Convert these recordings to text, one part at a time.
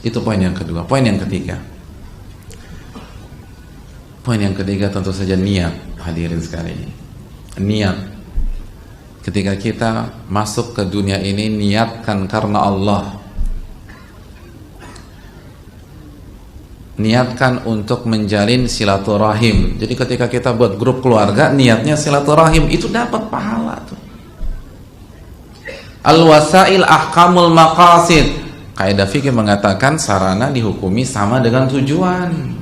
Itu poin yang kedua. Poin yang ketiga. Poin yang ketiga tentu saja niat, hadirin sekalian. Niat. Ketika kita masuk ke dunia ini, niatkan karena Allah. Niatkan untuk menjalin silaturahim. Jadi ketika kita buat grup keluarga, niatnya silaturahim, itu dapat pahala tuh. Al-wasail ahkamul maqasid. Kaidah fikih mengatakan sarana dihukumi sama dengan tujuan.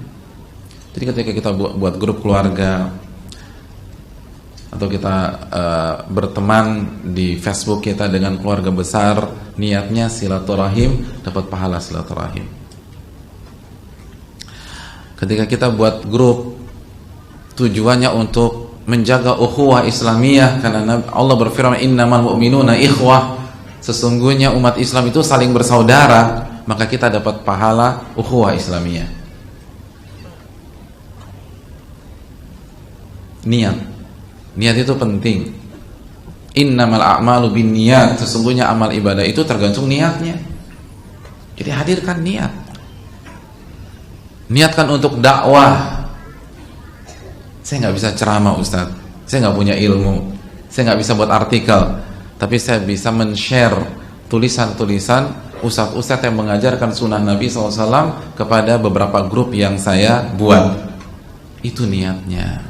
Jadi ketika kita buat grup keluarga atau kita berteman di Facebook kita dengan keluarga besar, niatnya silaturahim, dapat pahala silaturahim. Ketika kita buat grup, tujuannya untuk menjaga ukhuwah Islamiyah, karena Allah berfirman innamal mu'minuna ikhwah, sesungguhnya umat Islam itu saling bersaudara, maka kita dapat pahala ukhuwah Islamiyah. Niat itu penting. Innamal a'malu binniyat, sesungguhnya amal ibadah itu tergantung niatnya. Jadi hadirkan niat. Niatkan untuk dakwah. Saya nggak bisa ceramah, Ustaz. Saya nggak punya ilmu. Saya nggak bisa buat artikel. Tapi saya bisa men-share tulisan-tulisan ustadz-ustadz yang mengajarkan sunnah Nabi SAW kepada beberapa grup yang saya buat. Itu niatnya.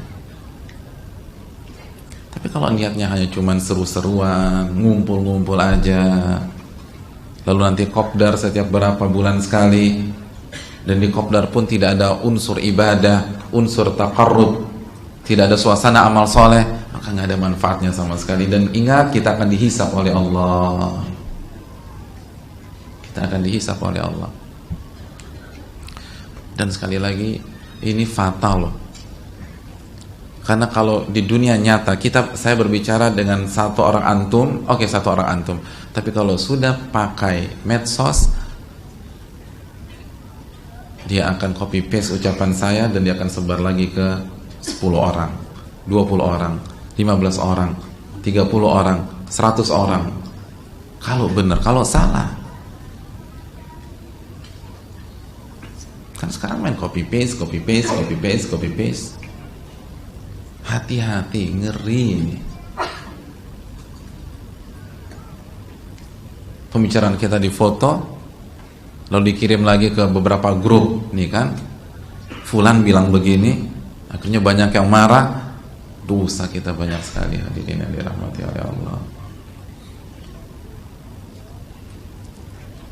Tapi kalau niatnya hanya cuman seru-seruan, ngumpul-ngumpul aja, lalu nanti kopdar setiap berapa bulan sekali, dan di kopdar pun tidak ada unsur ibadah, unsur taqarrub, tidak ada suasana amal soleh, maka nggak ada manfaatnya sama sekali. Dan ingat, kita akan dihisab oleh Allah. Kita akan dihisab oleh Allah. Dan sekali lagi, ini fatal loh. Karena kalau di dunia nyata saya berbicara dengan satu orang antum, oke, satu orang antum. Tapi kalau sudah pakai medsos, dia akan copy paste ucapan saya dan dia akan sebar lagi ke 10 orang, 20 orang, 15 orang, 30 orang, 100 orang. Kalau benar, kalau salah. Kan sekarang main copy paste, copy paste, copy paste, copy paste. Hati-hati, ngeri. Pembicaraan kita difoto, lalu dikirim lagi ke beberapa grup, nih kan, fulan bilang begini, akhirnya banyak yang marah. Dosa kita banyak sekali, hadirin yang dirahmati oleh Allah.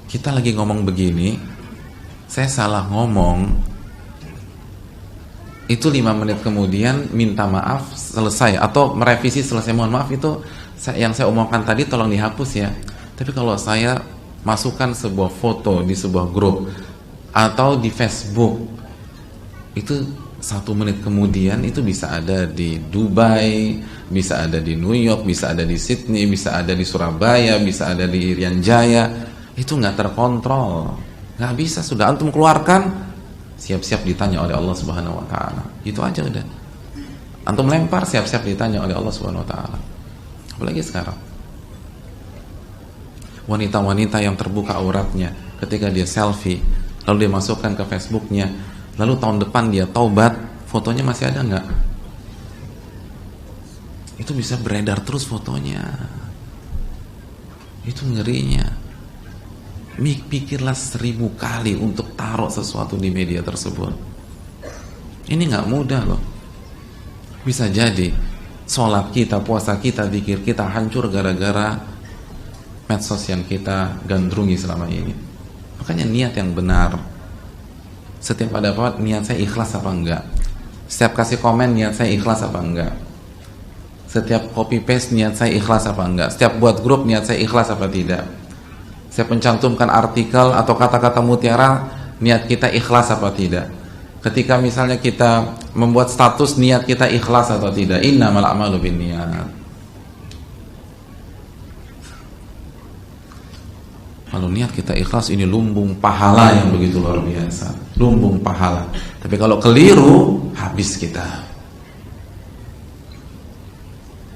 Kita lagi ngomong begini, saya salah ngomong, itu 5 menit kemudian minta maaf selesai atau merevisi selesai, mohon maaf itu yang saya omongkan tadi tolong dihapus ya. Tapi kalau saya masukkan sebuah foto di sebuah grup atau di Facebook, itu 1 menit kemudian itu bisa ada di Dubai, bisa ada di New York, bisa ada di Sydney, bisa ada di Surabaya, bisa ada di Irian Jaya. Itu nggak terkontrol, nggak bisa. Sudah antum keluarkan, siap-siap ditanya oleh Allah Subhanahu wa taala. Itu aja udah. Antum lempar, siap-siap ditanya oleh Allah Subhanahu wa taala. Apalagi sekarang. Wanita-wanita yang terbuka auratnya ketika dia selfie, lalu dia masukkan ke Facebooknya, lalu tahun depan dia taubat, fotonya masih ada nggak? Itu bisa beredar terus fotonya. Itu ngerinya. Pikirlah 1000 kali untuk taruh sesuatu di media tersebut. Ini nggak mudah loh. Bisa jadi sholat kita, puasa kita, zikir kita hancur gara-gara medsos yang kita gandrungi selama ini. Makanya niat yang benar. Setiap ada apa, niat saya ikhlas apa enggak? Setiap kasih komen, niat saya ikhlas apa enggak? Setiap copy paste, niat saya ikhlas apa enggak? Setiap buat grup, niat saya ikhlas apa tidak? Saya mencantumkan artikel atau kata-kata mutiara, niat kita ikhlas apa tidak? Ketika misalnya kita membuat status, niat kita ikhlas atau tidak? Innamal a'malu binniyat. Kalau niat kita ikhlas, ini lumbung pahala yang begitu luar biasa. Lumbung pahala. Tapi kalau keliru, habis kita.